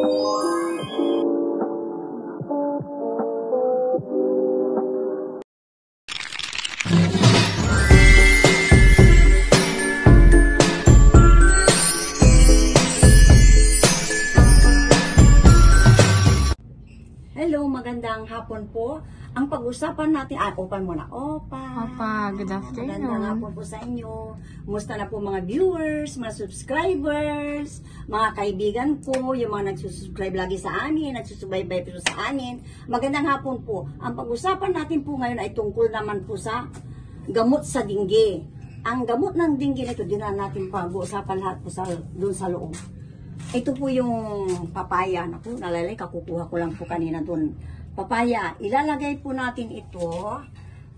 Hello, magandang hapon po. Ang pag-usapan natin, open muna. Opa, good afternoon. Magandang hapon po sa inyo. Kumusta na po mga viewers, mga subscribers, mga kaibigan ko, yung mga nagsusubscribe lagi sa amin, nagsusubaybay po sa amin. Magandang hapon po. Ang pag-usapan natin po ngayon ay tungkol naman po sa gamot sa dinggi. Ang gamot ng dinggi na ito, di na natin pag-uusapan lahat po doon sa loob. Ito po yung papaya. Naku, nalalay, kakukuha ko lang po kanina doon. Papaya, ilalagay po natin ito.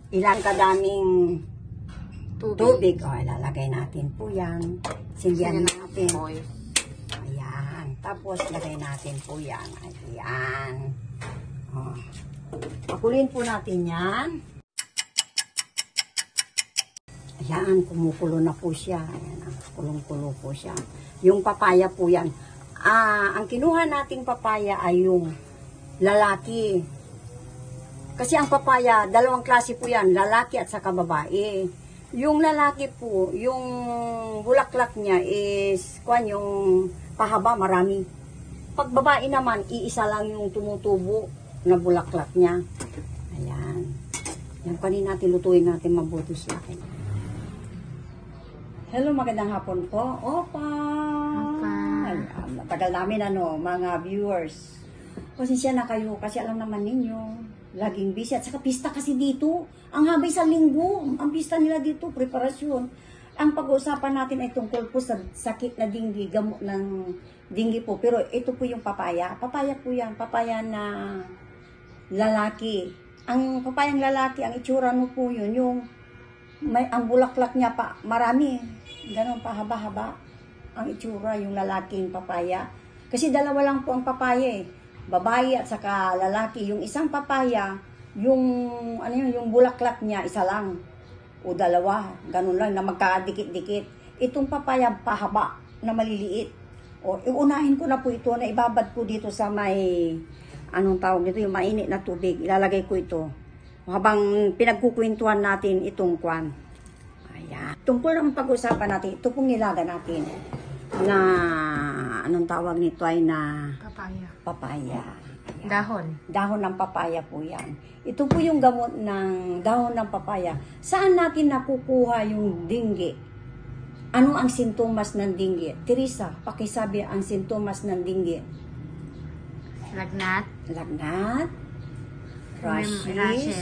Ilang kadaming tubig. O, ilalagay natin po yan. Sindihan natin. Ayan. Tapos, lagay natin po yan. Ayan. O. Pakulin po natin yan. Ayan, kumukulo na po siya. Ayan, kulong-kulo po siya. Yung papaya po yan. Ang kinuha nating papaya ay yung lalaki. Kasi ang papaya, dalawang klase po yan, lalaki at saka babae. Yung lalaki po, yung bulaklak niya is, yung pahaba, marami. Pag babae naman, iisa lang yung tumutubo na bulaklak niya. Ayan. Yan, kanina natin, lutuin natin mabuti siya. Hello, magandang hapon po. Opa! Matagal namin mga viewers. Pasensya na kayo kasi alam naman ninyo, laging busy. At saka pista kasi dito. Ang habay sa linggo. Ang pista nila dito, preparasyon. Ang pag-uusapan natin ay tungkol po sa sakit na dinggi, gamot ng dinggi po. Pero ito po yung papaya. Papaya po yan. Papaya na lalaki. Ang papayang lalaki, ang itsura mo po yun, yung ang bulaklak niya pa, marami. Ganon pa, haba-haba. Ang itsura, yung lalaking papaya. Kasi dalawa lang po ang papaya eh. Babae at saka lalaki. Yung isang papaya, yung bulaklak niya, isa lang. O dalawa. Ganon lang, na magkadikit-dikit. Itong papaya, pahaba, na maliliit. O, iunahin ko na po ito, na ibabad po dito sa may, anong tawag dito, yung mainit na tubig. Ilalagay ko ito. Habang pinagkukwentuhan natin itong kwan. Ayan. Tungkol ang pag-usapan natin, ito pong nilaga natin na, anong tawag nito ay na papaya. Ayan. Dahon ng papaya po yan. Ito po yung gamot ng dahon ng papaya. Saan natin nakukuha yung dinggi? Ano ang sintomas ng dinggi? Teresa, pakisabi ang sintomas ng dinggi. Lagnat.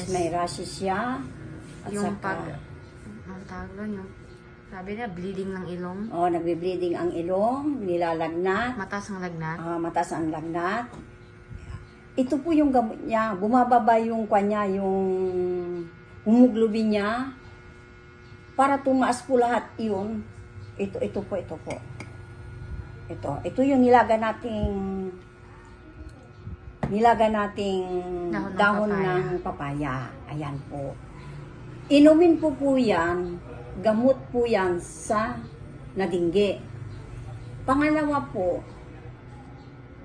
May rashes siya. At yung saka, yung sabi niya, bleeding ng ilong. Nagbe-bleeding ang ilong, nilalagnat. Mataas ang lagnat. Mataas ang lagnat. Ito po yung gamot niya. Bumababa yung kanya, yung hemoglobin niya. Para tumaas po lahat yun. Ito po. Ito yung nilaga nating dahon ng papaya. Ayan po. Inumin po yan. Gamot po yan sa nadinggi. Pangalawa po,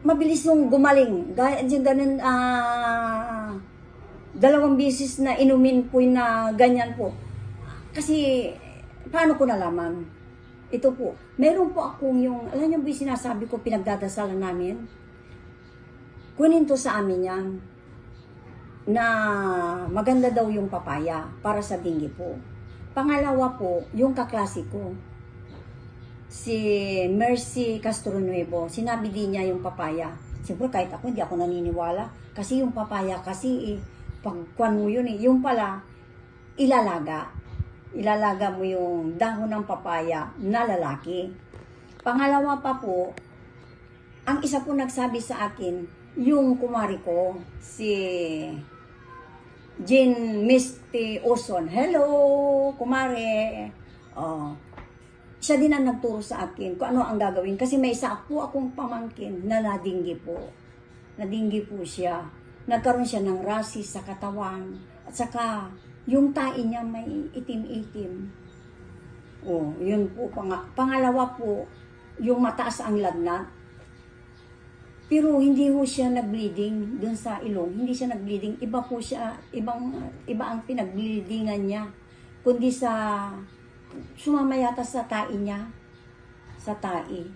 mabilis yung gumaling. Ganun, 2 beses na inumin po na ganyan po. Kasi, paano ko nalaman? Ito po, meron po akong yung, alam niyo ba yung sinasabi ko, pinagdadasalan namin? Kunin to sa amin yan, na maganda daw yung papaya para sa dinggi po. Pangalawa po, yung kaklase ko, si Mercy Castronuevo, sinabi din niya yung papaya. Siyempre kahit ako, hindi ako naniniwala. Kasi yung papaya, pagkuhan mo yun yung pala, ilalaga. Ilalaga mo yung dahon ng papaya na lalaki. Pangalawa pa po, ang isa po nagsabi sa akin, yung kumari ko, si Jean Misty Oson. Hello, kumare. Siya din ang nagturo sa akin kung ano ang gagawin. Kasi may isa po akong pamangkin na nadinggi po. Nadinggi po siya. Nagkaroon siya ng rasis sa katawan. At saka, yung tae niya may itim-itim. Yun po. Pangalawa po, yung mataas ang lagnat. Pero hindi ho siya nag-bleeding dun sa ilong. Hindi siya nag-bleeding. Iba po siya, iba ang pinag-bleedingan niya. Kundi sa, sumama yata sa tae niya. Sa tae.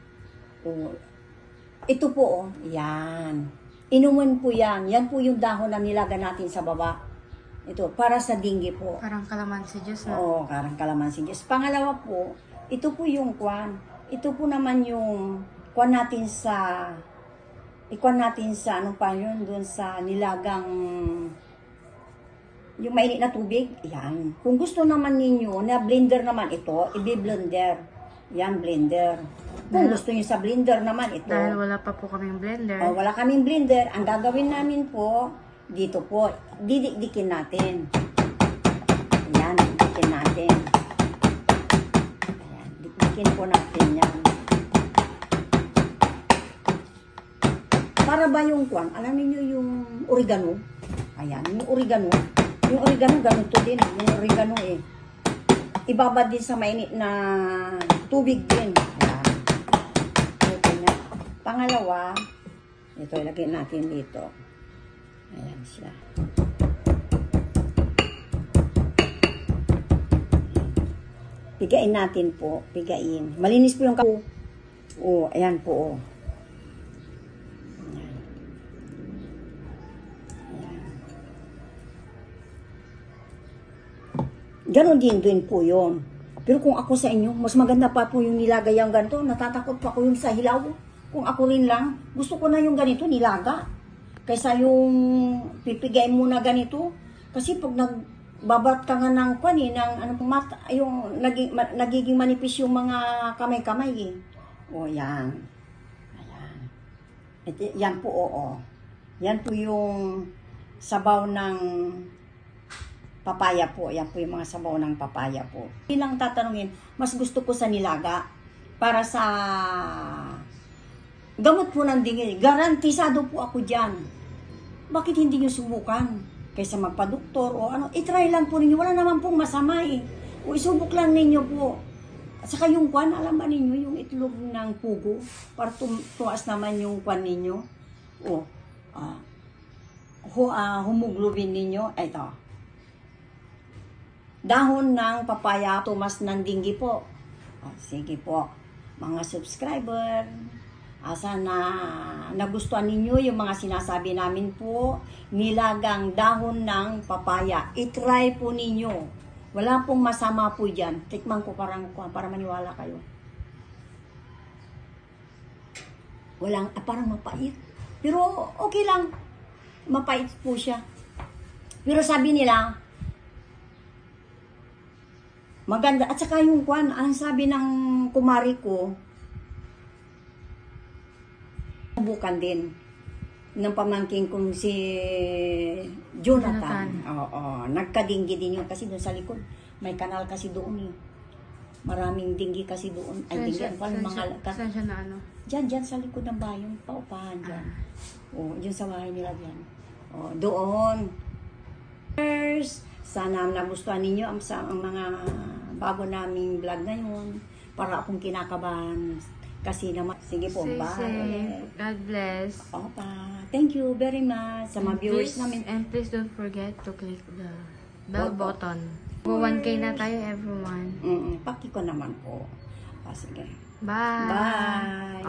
O, ito po, yan. Inuman po yan. Yan po yung dahon na nilaga natin sa baba. Ito, para sa dinggi po. Parang kalamansi juice, no? Oo, karang kalamansi Diyos. Pangalawa po, ito po yung kwan. Ito po naman yung kwan natin sa, ikwan natin sa, ano pa yun, dun sa nilagang, yung mainit na tubig. Yan. Kung gusto naman ninyo, na blender naman ito, i-blender. Yan, blender. Kung gusto niyo sa blender naman ito. Dahil wala pa po kaming blender. O, wala kaming blender. Ang gagawin namin po, dito po, didikdikin natin. Ayan, didikdikin natin. Ayan, didikdikin po natin yan. Para ba yung kwan? Alam niyo yung oregano? Ayan, yung oregano. Yung oregano, ganito din. Yung oregano eh. Ibabad din sa mainit na tubig din. Ayan. Ito niya. Pangalawa, ito ilagay natin dito. Ayan siya. Pigain natin po. Pigain. Malinis po yung kapo. Oh, ayan po. Oh. Ayan. Ayan. Ganon din po yun. Pero kung ako sa inyo, mas maganda pa po yung nilagay yung ganito. Natatakot pa ko yung sa hilaw. Kung ako rin lang, gusto ko na yung ganito, nilaga. Kaysa yung pipigay mo na ganito. Kasi pag nagbabat ka nga ng kwan eh, ng ano, mata, yung nagiging manipis yung mga kamay-kamay eh. O yan. Ayan. Ito, yan po, oo. Yan po yung sabaw ng papaya po. Yan po yung mga sabaw ng papaya po. Hindi lang tatanungin, mas gusto ko sa nilaga. Para sa gamot po ng dingil. Garantisado po ako dyan. Bakit hindi nyo subukan? Kaysa magpa-doktor o ano, itry lang po ninyo. Wala naman pong masama eh. O isubok lang ninyo po. At saka yung kwan, alam ba ninyo, yung itlog ng pugo, para tuwas naman yung kwan ninyo. O, hemoglobin ninyo, ito. Dahon ng papaya, tumas ng dinggi po. Sige po, mga subscriber. Sana nagustuhan ninyo yung mga sinasabi namin po, nilagang dahon ng papaya. I-try po ninyo. Wala pong masama po dyan. Tikman ko para maniwala kayo. Parang mapait. Pero okay lang. Mapait po siya. Pero sabi nila, maganda. At saka yung kwan, ang sabi ng kumari ko, bukan din ng pamangking kong si Jonathan. Oo, nagkadinggi din yun kasi doon sa likod. May kanal kasi doon eh. Maraming dinggi kasi doon. Ay, dinggi. Saan siya na ano? Diyan sa likod ng bayan. Paupahan dyan. Oo, dyan sa bahay nila dyan. Oo, doon. Sana nagustuhan ninyo ang mga bago naming vlog ngayon. Para akong kinakabahan. Kasi naman, sige po, Stay bye. safe. God bless. Opa. Thank you very much sa mga viewers namin. And please don't forget to click the bell button. Go 1K na tayo, everyone. Paki ko naman po. Sige. Bye. Bye.